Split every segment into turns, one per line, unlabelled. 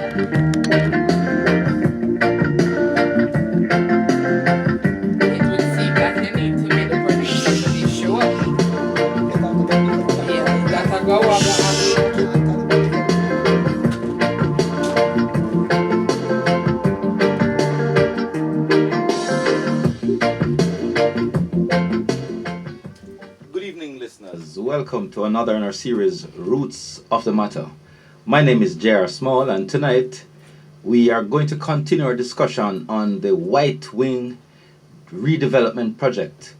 Good evening, listeners. Welcome to another in our series, Roots of the Matter. My name is J.R. Small, and tonight we are going to continue our discussion on the White Wing redevelopment project.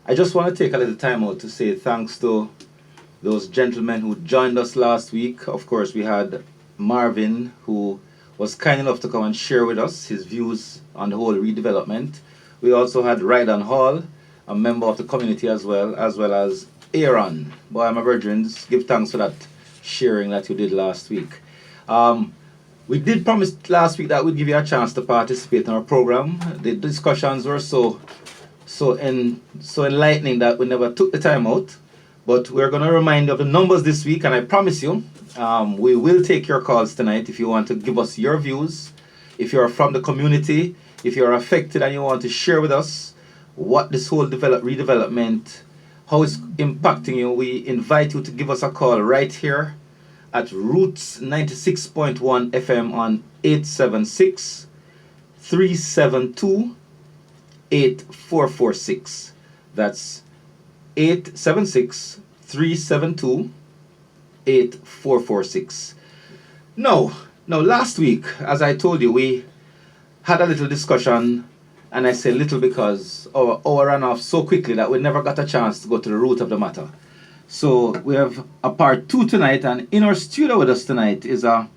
I just want to take a little time out to say thanks to those gentlemen who joined us last week. Of course, we had Marvin, who was kind enough to come and share with us his views on the whole redevelopment. We also had Rydan Hall, a member of the community as well as Aaron. Boy, my brethren, give thanks for that sharing that you did last week. We did promise last week that we'd give you a chance to participate in our program. The discussions were so enlightening that we never took the time out. But we're going to remind you of the numbers this week, and I promise you, we will take your calls tonight if you want to give us your views. If you're from the community, if you're affected and you want to share with us what this whole redevelopment, how it's impacting you, we invite you to give us a call right here at Roots 96.1 FM on 876-372-8446. That's 876-372-8446. Now, last week, as I told you, we had a little discussion, and I say little because our hour ran off so quickly that we never got a chance to go to the root of the matter. So we have a part 2 tonight, and in our studio with us tonight is a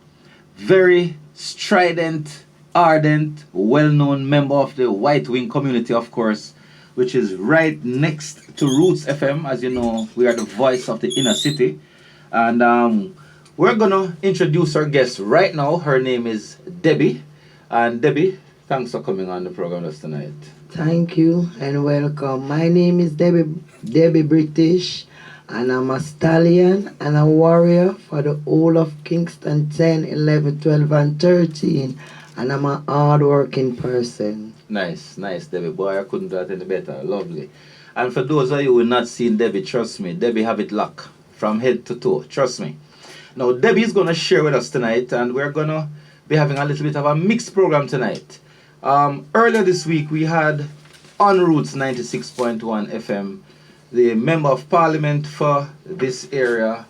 very strident, ardent, well-known member of the White Wing community, of course, which is right next to Roots FM. As you know, we are the voice of the inner city. And we're going to introduce our guest right now. Her name is Debby. And Debby, thanks for coming on the program with us tonight.
Thank you and welcome. My name is Debby British, and I'm a stallion and a warrior for the whole of Kingston 10, 11, 12, and 13. And I'm a hard-working person.
Nice, Debbie. Boy, I couldn't do that any better. Lovely. And for those of you who have not seen Debbie, trust me, Debbie have it locked from head to toe. Trust me. Now, Debbie is going to share with us tonight, and we're going to be having a little bit of a mixed program tonight. Earlier this week, we had on Roots 96.1 FM the Member of Parliament for this area,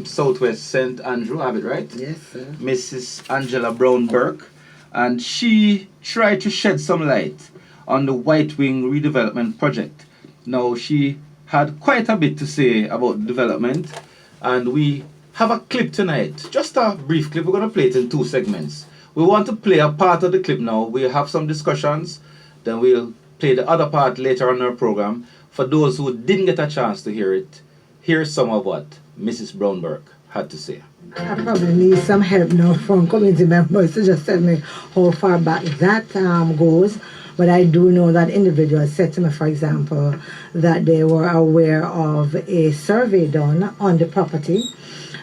Southwest St. Andrew, have it right?
Yes, sir.
Mrs. Angela Brown Burke. And she tried to shed some light on the White Wing redevelopment project. Now, she had quite a bit to say about development, and we have a clip tonight, just a brief clip. We're going to play it in 2 segments. We want to play a part of the clip now. We'll have some discussions, then we'll play the other part later on in our program. For those who didn't get a chance to hear it, here's some of what Mrs. Brown Burke had to say.
I probably need some help now from community members to just tell me how far back that goes. But I do know that individuals said to me, for example, that they were aware of a survey done on the property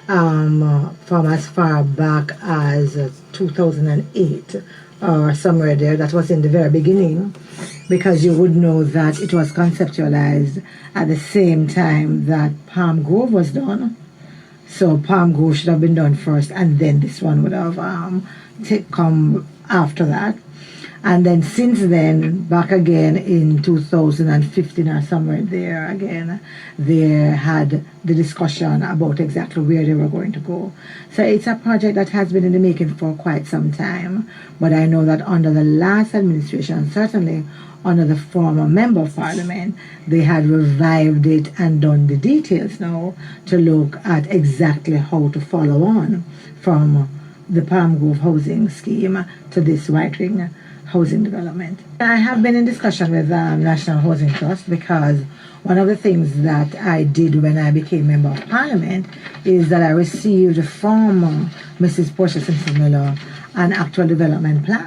from as far back as 2008 or somewhere there. That was in the very beginning, because you would know that it was conceptualized at the same time that Palm Grove was done. So Palm Grove should have been done first, and then this one would have come after that. And then since then, back again in 2015 or somewhere there again, they had the discussion about exactly where they were going to go. So it's a project that has been in the making for quite some time. But I know that under the last administration, certainly under the former Member of Parliament, they had revived it and done the details now to look at exactly how to follow on from the Palm Grove housing scheme to this White Wing housing development. I have been in discussion with National Housing Trust, because one of the things that I did when I became Member of Parliament is that I received from Mrs. Portia Simpson Miller an actual development plan.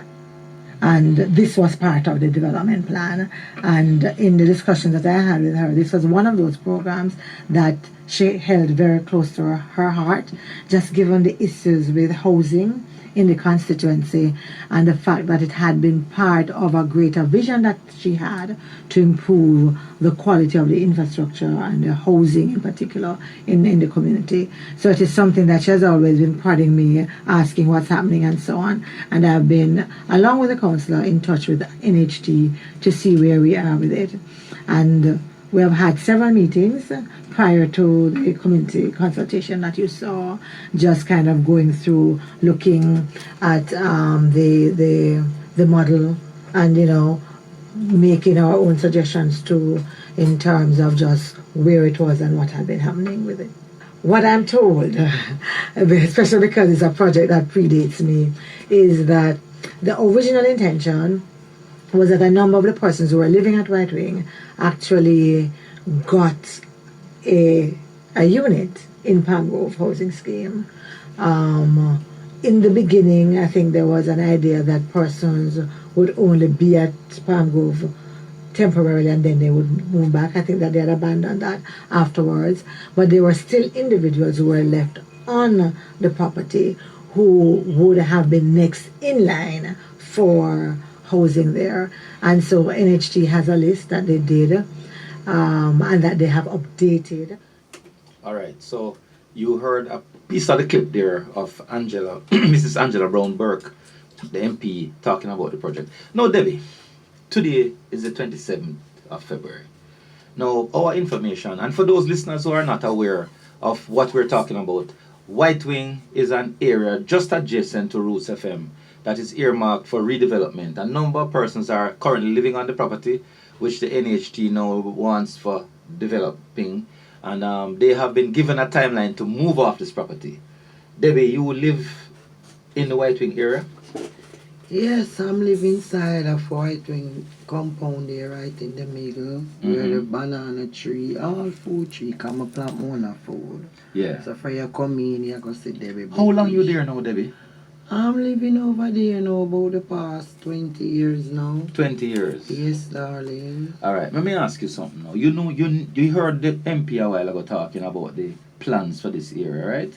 And this was part of the development plan. And in the discussions that I had with her, this was one of those programs that she held very close to her heart, just given the issues with housing in the constituency, and the fact that it had been part of a greater vision that she had to improve the quality of the infrastructure and the housing in particular in the community. So it is something that she has always been prodding me, asking what's happening and so on. And I've been, along with the councillor, in touch with NHT to see where we are with it. And we have had several meetings prior to the community consultation that you saw, just kind of going through, looking at the model, and making our own suggestions too, in terms of just where it was and what had been happening with it. What I'm told, especially because it's a project that predates me, is that the original intention was that a number of the persons who were living at White Wing actually got a unit in Palm Grove housing scheme. In the beginning, I think there was an idea that persons would only be at Palm Grove temporarily and then they would move back. I think that they had abandoned that afterwards. But there were still individuals who were left on the property who would have been next in line for housing there. And so NHT has a list that they did and that they have updated.
All right, so you heard a piece of the clip there of Angela, Mrs. Angela Brown Burke, the MP, talking about the project. Now, Debbie, today is the 27th of February. Now, our information, and for those listeners who are not aware of what we're talking about, White Wing is an area just adjacent to Roots FM that is earmarked for redevelopment. A number of persons are currently living on the property, which the NHT now wants for developing, and they have been given a timeline to move off this property. Debbie, you live in the White Wing area?
Yes, I'm living inside a White Wing compound there, right in the middle, where the banana tree, all food tree, come up plant more food.
Yeah.
So for you come in, you go see Debby.
How long you there now, Debbie?
I'm living over there now about the past 20 years now.
20 years?
Yes, darling.
Alright, let me ask you something now. You heard the MP a while ago talking about the plans for this area, right?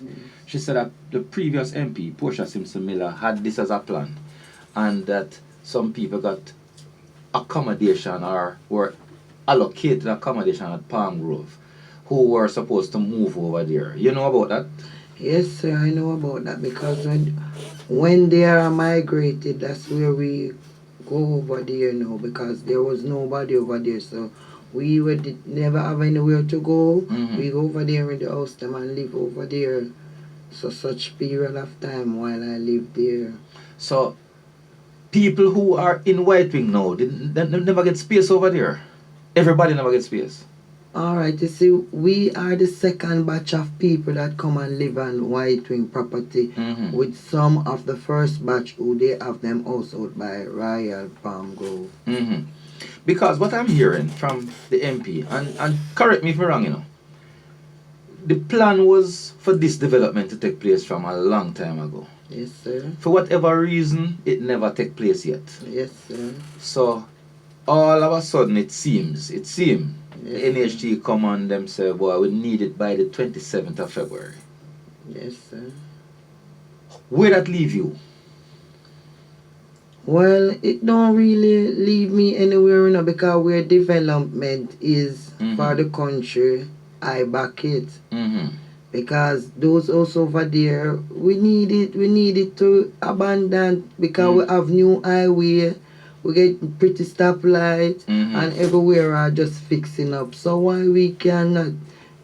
She said that the previous MP, Portia Simpson Miller, had this as a plan, and that some people got accommodation or were allocated accommodation at Palm Grove who were supposed to move over there. You know about that?
Yes, sir, I know about that, because when they are migrated, that's where we go over there now, because there was nobody over there, so we would never have anywhere to go. We go over there in the house them and live over there. So such period of time while I lived there.
So people who are in White Wing now, they never get space over there. Everybody never gets space.
Alright, you see, we are the second batch of people that come and live on White Wing property, with some of the first batch who they have them house out by Royal Palm Grove.
Because what I'm hearing from the MP, and correct me if I'm wrong, the plan was for this development to take place from a long time ago.
Yes, sir.
For whatever reason, it never took place yet.
Yes, sir.
So all of a sudden it seems
yes,
NHT come on them say, well, we need it by the 27th of February.
Yes, sir.
Where that leave you?
Well, it don't really leave me anywhere, because where development is for the country, I back it. Because those also over there, we need it to abandon, because we have new highway, we get pretty stoplight, and everywhere are just fixing up. So why we cannot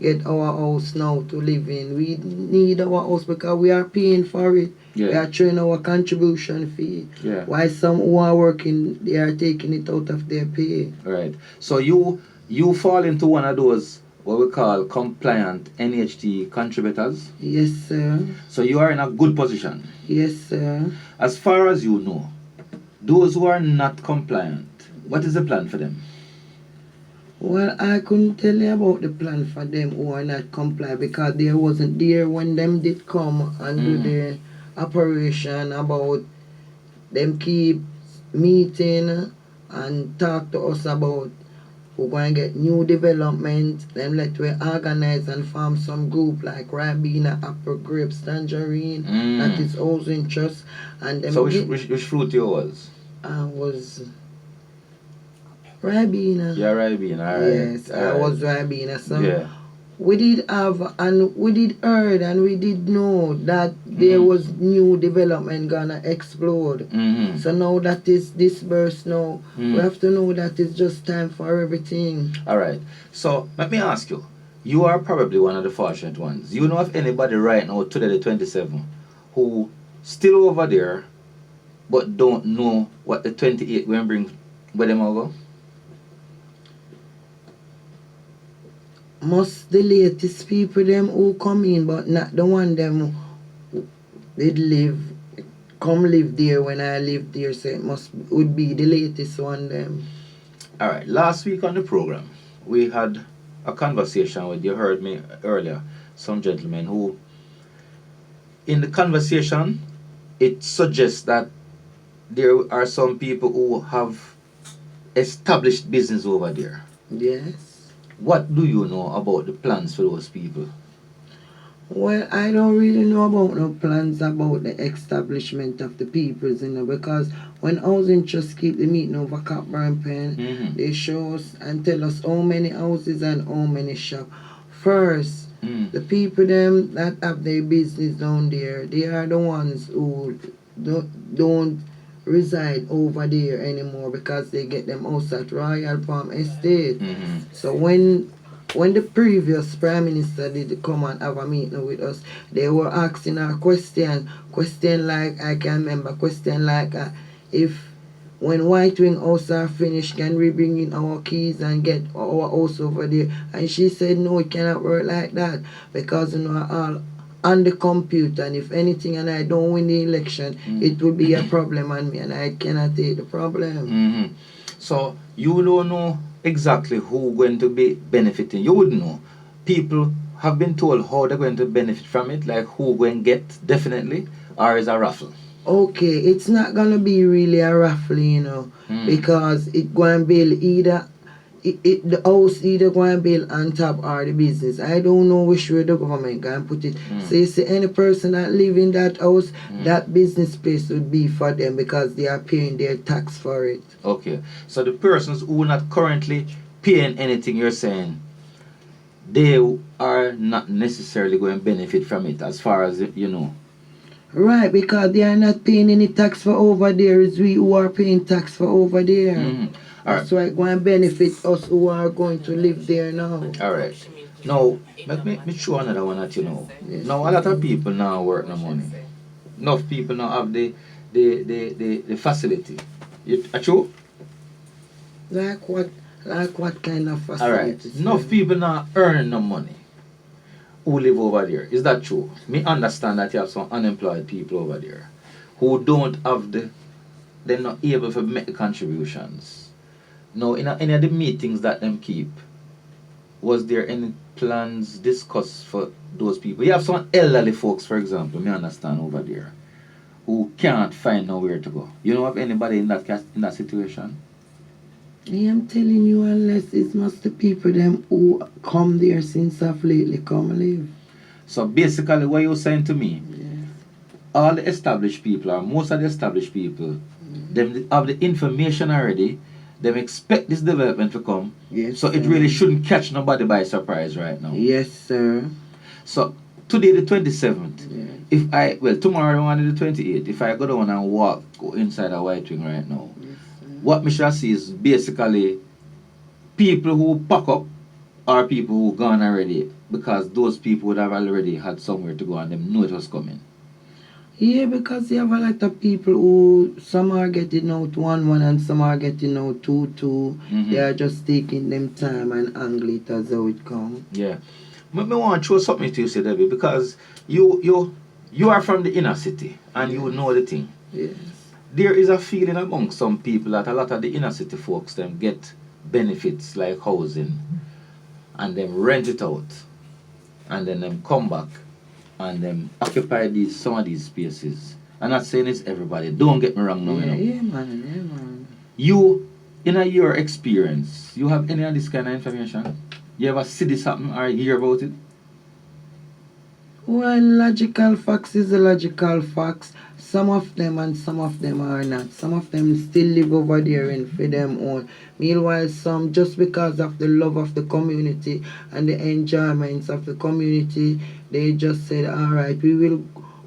get our house now to live in? We need our house because we are paying for it.
Yeah.
We are showing our contribution fee.
Yeah.
Why some who are working, they are taking it out of their pay.
Right. So you fall into one of those what we call compliant NHT contributors.
Yes, sir.
So you are in a good position.
Yes, sir.
As far as you know, those who are not compliant, what is the plan for them?
Well, I couldn't tell you about the plan for them who are not compliant, because they wasn't there when them did come and do the operation. About them keep meeting and talk to us about we go and get new development. Them let we organize and form some group like Ribena, Apple, Grapes, Tangerine. That is housing trust. And them
So which fruit you was?
Was Ribena.
Yeah, Ribena, alright.
Yes, I was Ribena. So
yeah.
we did have and we did heard and we did know that there was new development gonna explode. So now that is dispersed now, we have to know that it's just time for everything.
Alright. So let me ask you. You are probably one of the fortunate ones. You know of anybody right now, today the 27th, who still over there but don't know what the 28 will bring where them will go?
Most the latest people them who come in, but not the one them who did live, come live there when I lived there, so it would be the latest one them.
Alright, last week on the program, we had a conversation with, you heard me earlier, some gentlemen who, in the conversation, it suggests that there are some people who have established business over there.
Yes.
What do you know about the plans for those people?
Well, I don't really know about no plans about the establishment of the peoples, because when housing trust keep the meeting over Cockburn Pen, they show us and tell us how many houses and how many shops. First, the people them that have their business down there, they are the ones who don't reside over there anymore because they get them house at Royal Palm Estate. So when the previous Prime Minister did come and have a meeting with us, they were asking a question like, I can remember, question like, if when White Wing House are finished, can we bring in our keys and get our house over there? And she said, no, it cannot work like that, because all on the computer, and if anything and I don't win the election, it will be a problem on me and I cannot take the problem.
So you don't know exactly who going to be benefiting. You would know. People have been told how they're going to benefit from it, like who going to get definitely, or is a raffle?
Okay, it's not going to be really a raffle, because it going to build either the house either go and build on top or the business. I don't know which way the government can put it. So you see, any person that live in that house, that business space would be for them because they are paying their tax for it.
Okay, so the persons who are not currently paying anything, you're saying, they are not necessarily going to benefit from it as far as you know.
Right, because they are not paying any tax for over there. It's we who are paying tax for over there. That's why it going to benefit us who are going to live there now.
Alright. Now, let me show another one that you know.
Yes.
Now, a lot of people now work no money. Enough people now have the facility. True?
Like what kind of facility?
Alright. Enough people now earning no money who live over there. Is that true? Me understand that you have some unemployed people over there who don't have they're not able to make the contributions. Now, in any of the meetings that them keep, was there any plans discussed for those people? You have some elderly folks, for example, me understand over there, who can't find nowhere to go. You know of anybody in that situation?
I am telling you, unless it's most the people them who come there since of lately come live.
So basically what you're saying to me,
Yes.
all the established people, or most of the established people, them have the information already, them expect this development to come.
Yes,
so it really shouldn't catch nobody by surprise right now.
Yes, sir.
So today the 27th,
Yes.
tomorrow on the 28th, if I go down and go inside a White Wing right now,
Yes,
what me shall see is basically people who pack up or people who gone already, because those people would have already had somewhere to go and them know it was coming.
Yeah, because you have a lot of people who, some are getting out 1-1 and some are getting out 2-2. They are just taking them time and angle it as how it comes.
Yeah. I want to show something to you, say, Debby, because you are from the inner city and you know the thing.
Yes.
There is a feeling among some people that a lot of the inner city folks them get benefits like housing and them rent it out and then them come back and them occupy some of these spaces. I'm not saying it's everybody. Don't get me wrong now.
Yeah, man.
You in your experience, you have any of this kind of information? You ever see this happen or hear about it?
Well, logical facts is a logical facts. Some of them and some of them are not. Some of them still live over there and for them own. Meanwhile, some just because of the love of the community and the enjoyments of the community, they just said, alright, we will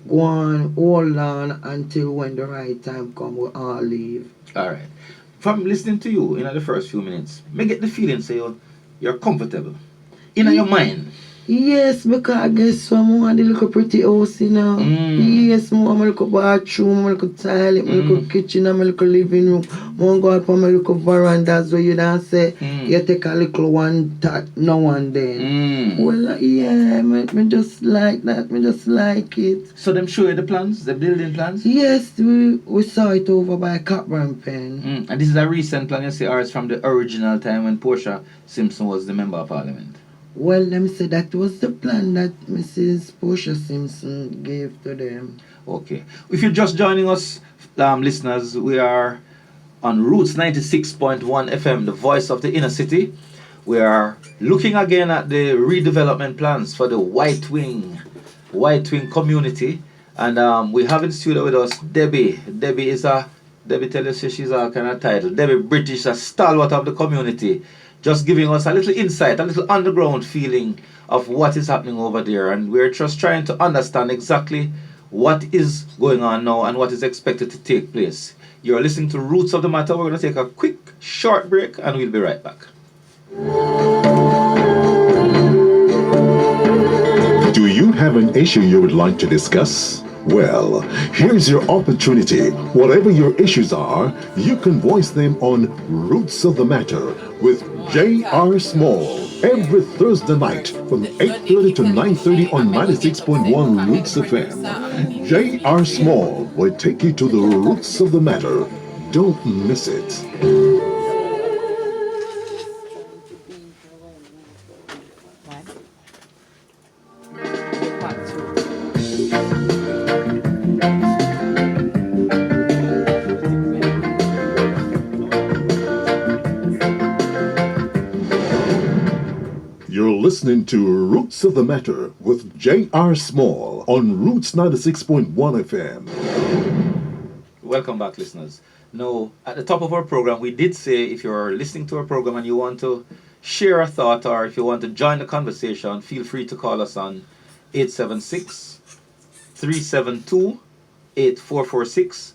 go on, hold on until when the right time comes, we'll all leave.
Alright. From listening to you in the first few minutes, may get the feeling say you're comfortable. In your mind.
Yes, because I guess someone the little pretty house, you know. Yes, my little bathroom, my little toilet, my little kitchen, my little living room. I go out for my little verandas where you don't say you take a little one that now and then. Well, yeah, me just like that. Me just like it.
So them show you the plans, the building plans?
Yes, we saw it over by Cockburn Pen.
And this is a recent plan, you say, or it's from the original time when Portia Simpson was the Member of Parliament?
Well, let me say that was the plan that Mrs. Portia Simpson gave to them.
Okay. If you're just joining us, listeners, we are on Roots 96.1 FM, the voice of the inner city. We are looking again at the redevelopment plans for the White Wing community. And we have in studio with us Debby. Debbie tell us she's a kind of title. Debby British, a stalwart of the community. Just giving us a little insight, a little underground feeling of what is happening over there. And we're just trying to understand exactly what is going on now and what is expected to take place. You're listening to Roots of the Matter. We're going to take a quick, short break and we'll be right back.
Do you have an issue you would like to discuss? Well, here's your opportunity. Whatever your issues are, you can voice them on Roots of the Matter with J.R. Small every Thursday night from 8:30 to 9:30 on 96.1 Roots FM. J.R. Small will take you to the roots of the matter. Don't miss it. Listening to Roots of the Matter with J.R. Small on Roots 96.1 FM.
Welcome back, listeners. Now, at the top of our program, we did say if you're listening to our program and you want to share a thought or if you want to join the conversation, feel free to call us on 876-372-8446.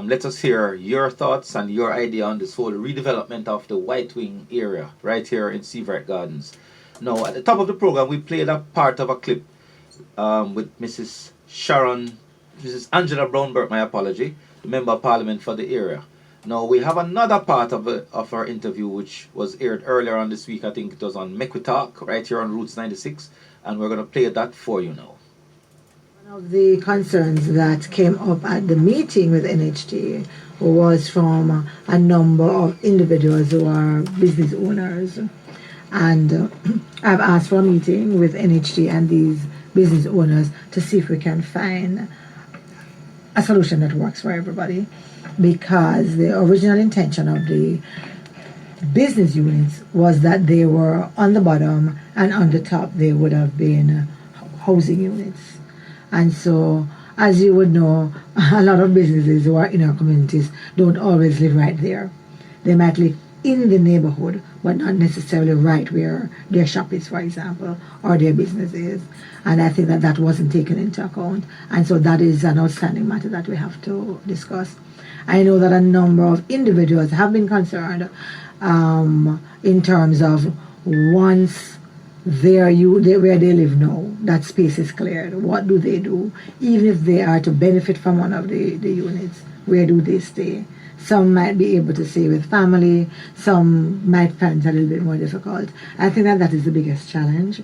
Let us hear your thoughts and your idea on this whole redevelopment of the White Wing area right here in Seavert Gardens. Now, at the top of the program, we played a part of a clip with Mrs. Angela Brown-Burke, my apology, the Member of Parliament for the area. Now, we have another part of our interview which was aired earlier on this week. I think it was on Make We Talk, right here on Roots 96, and we're going to play that for you now.
One of the concerns that came up at the meeting with NHT was from a number of individuals who are business owners. And I've asked for a meeting with NHT and these business owners to see if we can find a solution that works for everybody, because the original intention of the business units was that they were on the bottom and on the top they would have been housing units. And so, as you would know, a lot of businesses who are in our communities don't always live right there. They might live in the neighborhood, but not necessarily right where their shop is, for example, or their business is. And I think that wasn't taken into account. And so that is an outstanding matter that we have to discuss. I know that a number of individuals have been concerned in terms of once where they live now, that space is cleared. What do they do? Even if they are to benefit from one of the units, where do they stay? Some might be able to stay with family. Some might find it a little bit more difficult. I think that is the biggest challenge.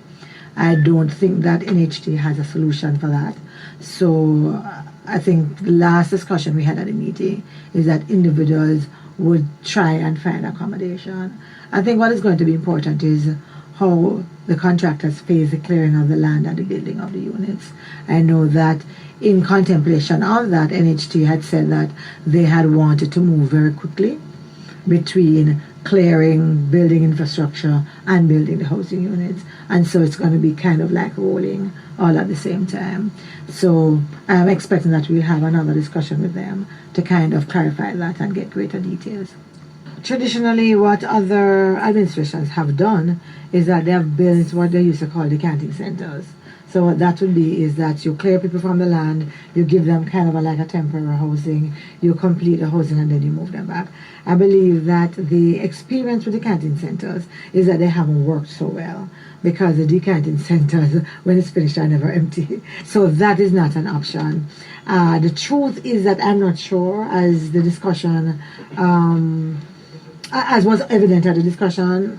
I don't think that NHT has a solution for that. So I think the last discussion we had at the meeting is that individuals would try and find accommodation. I think what is going to be important is how the contractors face the clearing of the land and the building of the units. I know that in contemplation of that, NHT had said that they had wanted to move very quickly between clearing, building infrastructure, and building the housing units. And so it's going to be kind of like rolling all at the same time. So I'm expecting that we'll have another discussion with them to kind of clarify that and get greater details. Traditionally, what other administrations have done is that they have built what they used to call decanting centers. So what that would be is that you clear people from the land, you give them kind of like a temporary housing, you complete the housing, and then you move them back. I believe that the experience with decanting centers is that they haven't worked so well, because the decanting centers, when it's finished, are never empty. So that is not an option. The truth is that I'm not sure, as the discussion, as was evident at the discussion,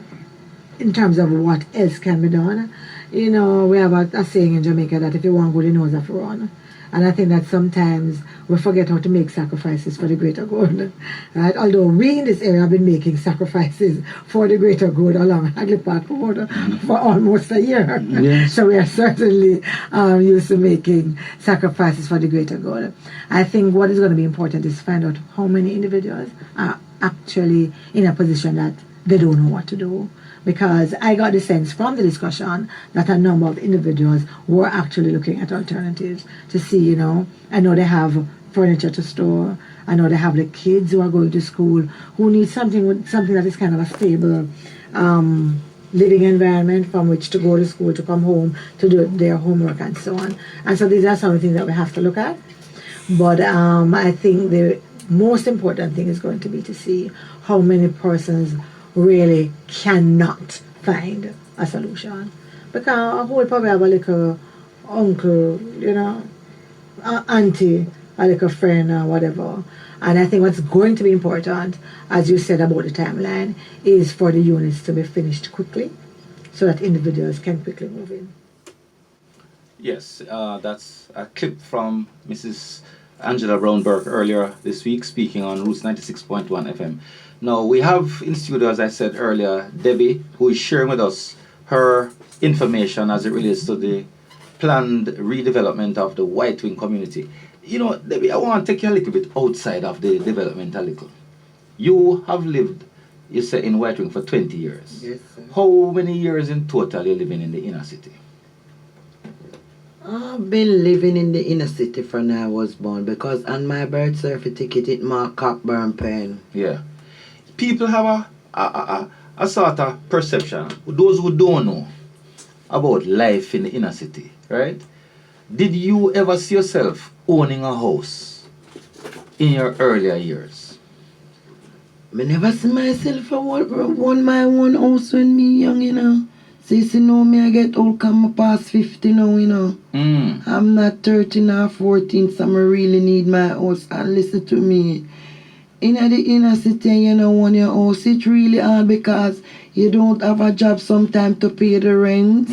in terms of what else can be done. You know, we have a saying in Jamaica that if you want good, you know have to run. And I think that sometimes we forget how to make sacrifices for the greater good. Right? Although we in this area have been making sacrifices for the greater good along Hagley Park Road for almost a year.
Yes.
So we are certainly used to making sacrifices for the greater good. I think what is going to be important is to find out how many individuals are actually in a position that they don't know what to do. Because I got the sense from the discussion that a number of individuals were actually looking at alternatives to see, you know, I know they have furniture to store, I know they have the kids who are going to school who need something that is kind of a stable living environment from which to go to school, to come home, to do their homework and so on. And so these are some of the things that we have to look at. But I think the most important thing is going to be to see how many persons really cannot find a solution. Because who will probably have a little uncle, you know, auntie, a little friend or whatever. And I think what's going to be important, as you said about the timeline, is for the units to be finished quickly so that individuals can quickly move in.
Yes, that's a clip from Mrs. Angela Brown-Burke earlier this week speaking on Roots 96.1 FM. Now, we have in studio, as I said earlier, Debby, who is sharing with us her information as it relates to the planned redevelopment of the White Wing community. You know, Debby, I want to take you a little bit outside of the development a little. You have lived, you say, in White Wing for 20 years.
Yes, sir.
How many years in total you living in the inner city?
I've been living in the inner city from when I was born, because on my birth certificate it marked Cockburn Pen.
Yeah. People have a sort of perception, those who don't know about life in the inner city, right? Did you ever see yourself owning a house in your earlier years?
I never see myself own my own house when me young, you know. Since you know me, I get old, come past 50 now, you know. I'm not 13 or 14, so I really need my house. And listen to me. In the inner city, you know, when your house, it's really hard because you don't have a job sometimes to pay the rent.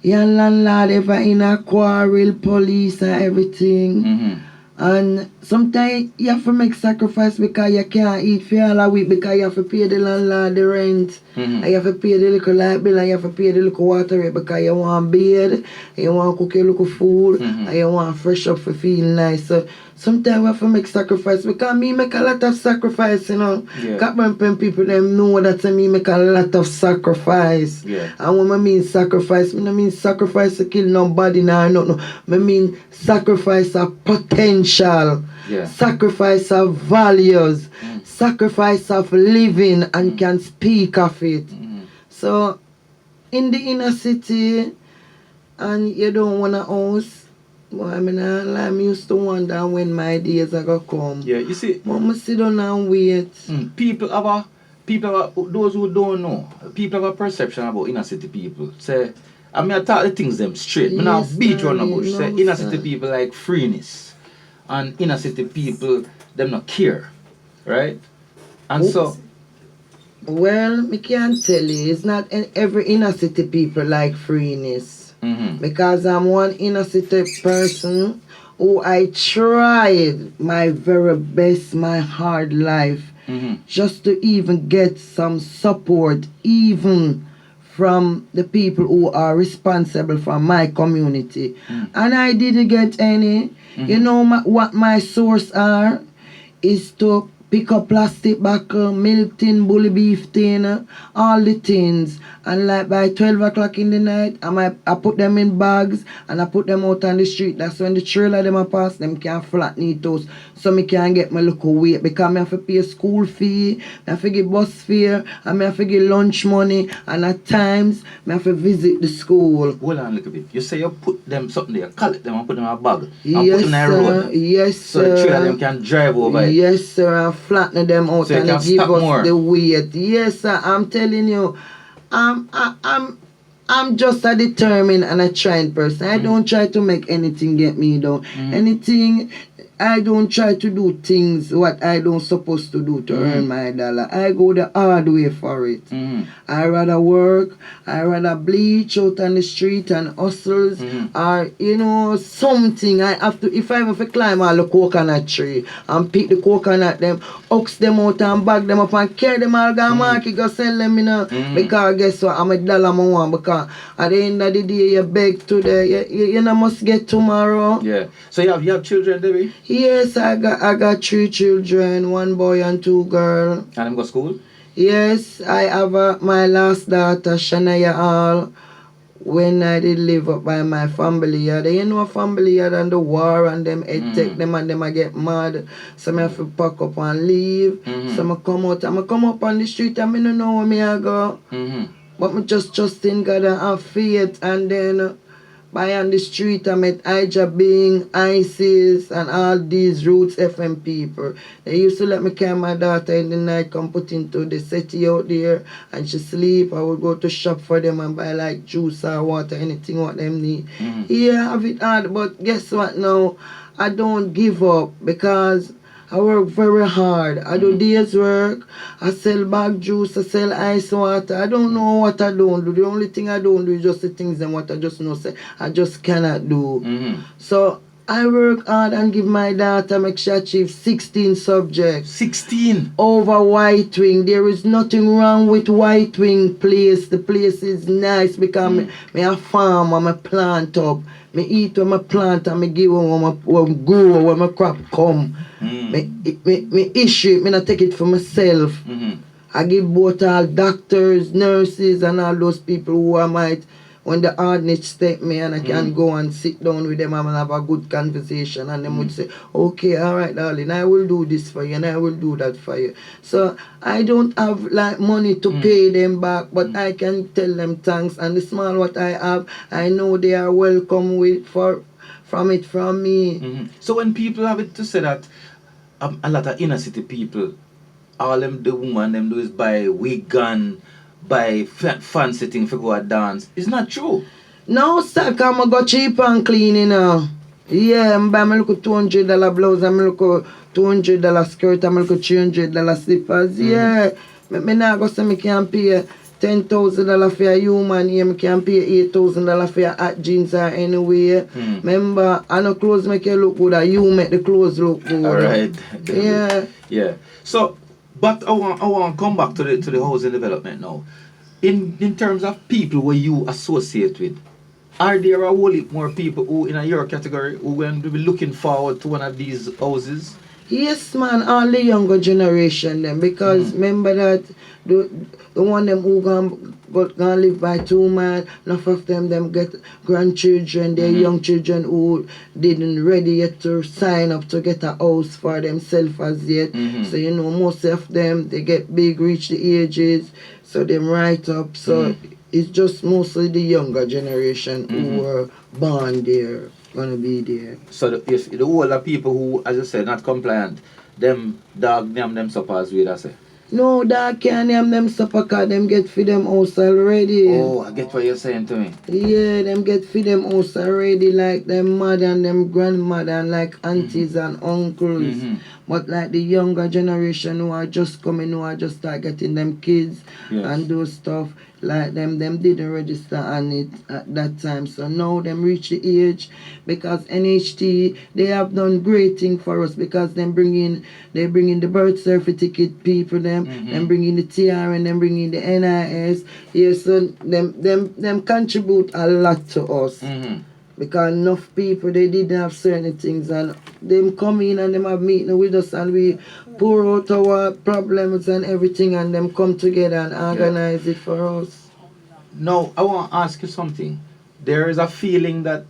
Your landlord ever in a quarrel, police and everything. And sometimes you have to make sacrifice because you can't eat for all a week because you have to pay the landlord the rent. And you have to pay the little light bill and you have to pay the little water rate because you want bathe, you want to cook your little food, and you want fresh up for feeling nice. So sometimes we have to make sacrifice because me make a lot of sacrifice, you know. Cockburn Pen people them know that me make a lot of sacrifice. And when I mean sacrifice, I don't mean sacrifice to kill nobody, no. I mean sacrifice of potential, sacrifice of values, sacrifice of living and can speak of it. So in the inner city and you don't want a house, well, I mean, I'm used to wonder when my days are going to come.
Yeah, you see,
Mama sit down and wait.
People have those who don't know, people have a perception about inner city people. Say, I mean, I talk the things them straight. I now beat around the bush. Say, inner city people like freeness. And inner city people, them not care. Right? And so...
Well, I can't tell you. It's not every inner city people like freeness. Because I'm one inner city person who I tried my very best, my hard life, just to even get some support, even from the people who are responsible for my community. And I didn't get any. You know what my source are? Is to pick up plastic bottle, milk tin, bully beef tin, all the things. And like by 12 o'clock in the night, I put them in bags and I put them out on the street. That's when the trailer them a pass, them can flatten it out. So me can get my little weight because me have to pay school fee, I have to get bus fare, and I have to get lunch money, and at times I have to visit the school.
Hold on a little bit. You say you put them something there, collect them and put them in a bag. And
Yes,
put them in a road.
Yes,
so the trailer them can drive over it.
Yes, sir. I flatten them out
So you
and
can
they give
stop
us
more.
the weight. Yes, sir. I'm telling you, I'm just a determined and a trying person. I don't try to make anything get me down. Anything, I don't try to do things what I don't supposed to do to earn my dollar. I go the hard way for it. I rather work, I rather bleach out on the street and hustles, or you know, something. I have to, if I have to climb all the coconut tree and pick the coconut them, ox them out and bag them up and carry them all go market, go sell them, you know. Because guess what, I'm a dollar more one, because at the end of the day you beg today, you know, must get tomorrow.
Yeah. So you have children, Debbie?
Yes, I got 3 children, 1 boy and 2 girls.
And them go school?
Yes, I have my last daughter, Shania Hall. When I did live up by my family, you know, family and the war and them it take them and them I get mad. So I have to pack up and leave. So I come up on the street and I don't know where me I go. But I just trust in God and have faith, and then by on the street I met Ija Bing, ISIS and all these Roots FM people. They used to let me carry my daughter in the night, come put into the city out there and she sleep. I would go to shop for them and buy like juice or water, anything what them need. Yeah, I have it hard, but guess what now? I don't give up because I work very hard. I do days work. I sell bag juice. I sell ice water. I don't know what I don't do. The only thing I don't do is just the things and what I just know say I just cannot do. So I work hard and give my daughter, make she achieve 16 subjects.
16?
Over White Wing. There is nothing wrong with White Wing place. The place is nice because me a farm and I plant up. Me eat when I plant and me give when I grow, when my crop come. Me issue it, me not take it for myself. I give both all doctors, nurses and all those people who I might, when the hardness take me and I can go and sit down with them and have a good conversation, and them would say, okay, alright darling, I will do this for you and I will do that for you. So I don't have like money to pay them back, but I can tell them thanks, and the small what I have, I know they are welcome with from me.
So when people have it to say that a lot of inner city people, all them the woman them do is buy wig and buy fancy thing for go and dance. It's not true.
No, sir, because I go cheap and clean, you know. Yeah, I buy my little $200 blouse and my little $200 skirt and my little $300 slippers. Yeah, me now go say me can pay $10,000 for a human here, I can pay $8,000 for your hot jeans or anyway. Remember, I no clothes make you look good, you make the clothes look good.
Alright.
Yeah.
Yeah. So, but I want to come back to the housing development now. In terms of people where you associate with, are there a whole heap more people who in your category who will be looking forward to one of these houses?
Yes, man, all the younger generation them, because remember that the one them who gonna live by 2 man, enough of them get grandchildren, their young children who didn't ready yet to sign up to get a house for themselves as yet. So you know, most of them they get big, reach the ages, so them right up. So it's just mostly the younger generation who were born there gonna be there.
So if the older people who, as you said, not compliant, them dog name them suppers with, I say.
No, dog can't name them supper cause them get for them house already.
Oh, I get what you're saying to me.
Yeah, them get for them house already, like them mother and them grandmother and like aunties and uncles. But like the younger generation who are just coming, who are just start getting them kids and those stuff, like them didn't register on it at that time. So now them reach the age, because NHT, they have done great thing for us, because they bring in the birth certificate people, them bring in the TRN, them bring in the NIS. Yes, so them contribute a lot to us. Because enough people, they didn't have certain things, and them come in and them have meeting with us, and we pour out our problems and everything, and them come together and organize it for us.
Now, I want to ask you something. There is a feeling that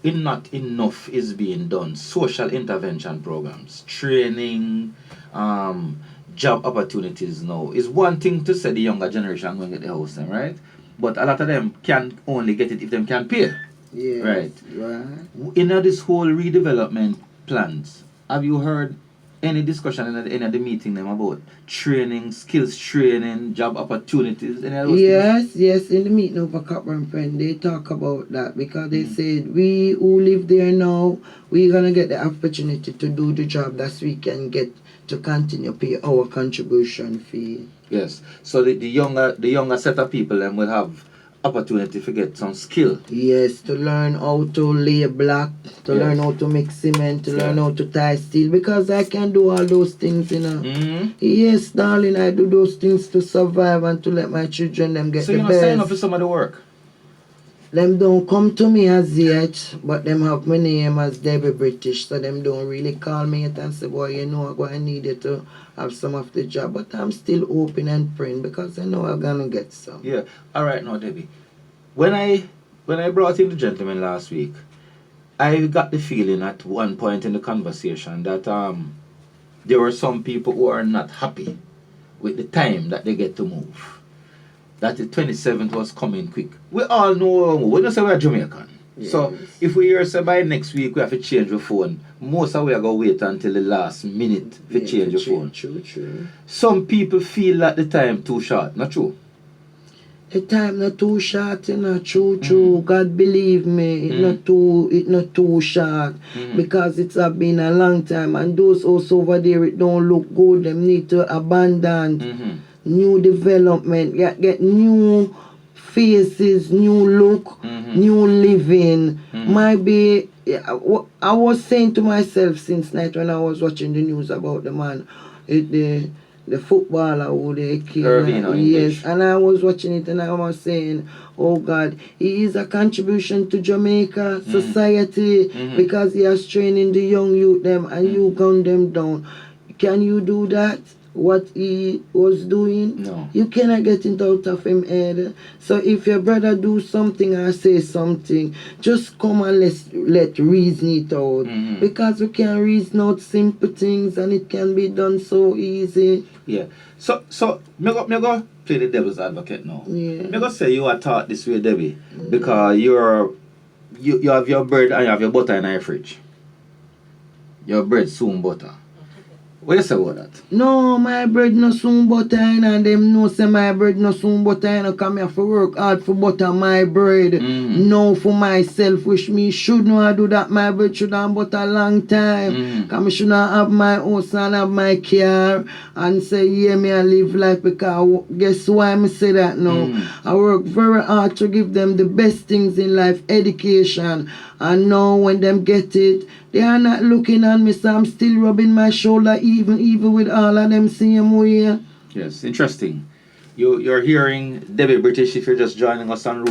not enough is being done. Social intervention programs, training, job opportunities now. Is one thing to say the younger generation going to get the house then, right? But a lot of them can only get it if them can pay.
Yes,
Right.
right.
In this whole redevelopment plans, have you heard any discussion in any of the meeting them about training, skills training, job opportunities, any of those things?
Yes, in the meeting over Copper and Pen, they talk about that because they said we who live there now, we're gonna get the opportunity to do the job that we can get to continue pay our contribution fee.
Yes. So the younger set of people then will have opportunity to get some skill.
Yes, to learn how to lay block, to
Yes.
learn how to mix cement, to learn
Yeah.
how to tie steel, because I can do all those things, you know.
Mm-hmm.
Yes, darling, I do those things to survive and to let my children them get
So
the
you're not signing up
best.
for some of the work?
Them don't come to me as yet, but them have my name as Debby British, so them don't really call me yet and say, boy, you know, I need you to have some of the job. But I'm still open and praying because I know I'm gonna get some.
Yeah. All right, now, Debbie. When I brought in the gentleman last week, I got the feeling at one point in the conversation that there were some people who are not happy with the time that they get to move. That the 27th was coming quick. We all know, we don't say we're Jamaican. So
Yes.
if we hear say by next week we have to change the phone, most of we are going to wait until the last minute to change the phone.
True.
Some people feel that the time too short, not true?
The time not too short, you know, true. God believe me, it not too short. Because it's been a long time, and those also over there it don't look good. Them need to abandon new development, get new faces, new look, new living. Might be I was saying to myself since night when I was watching the news about the man, the footballer who they killed.
Irvino
Yes,
English.
and I was watching it and I was saying, oh God, he is a contribution to Jamaica society because he has training the young youth them and you gun them down. Can you do that? What he was doing?
No.
You cannot get it out of him head. So if your brother do something or say something, just come and let reason it out. Because we can reason out simple things and it can be done so easy.
Yeah. So me go play the devil's advocate now.
Yeah.
Me go say you are taught this way, Debbie, because you have your bread and you have your butter in your fridge. Your bread soon butter. What you say about that?
No, my bread no soon butter and them know say my bread no soon butter and come here for work hard for butter my bread. No for myself, which me should know I do that. My bread should have butter a long time. Cause me should not have my house and have my car and say yeah me I live life because guess why me say that now? I work very hard to give them the best things in life, education, and now when them get it, they are not looking at me, so I'm still rubbing my shoulder even with all of them same way.
Yes, interesting. You're hearing Debbie British if you're just joining us on Roots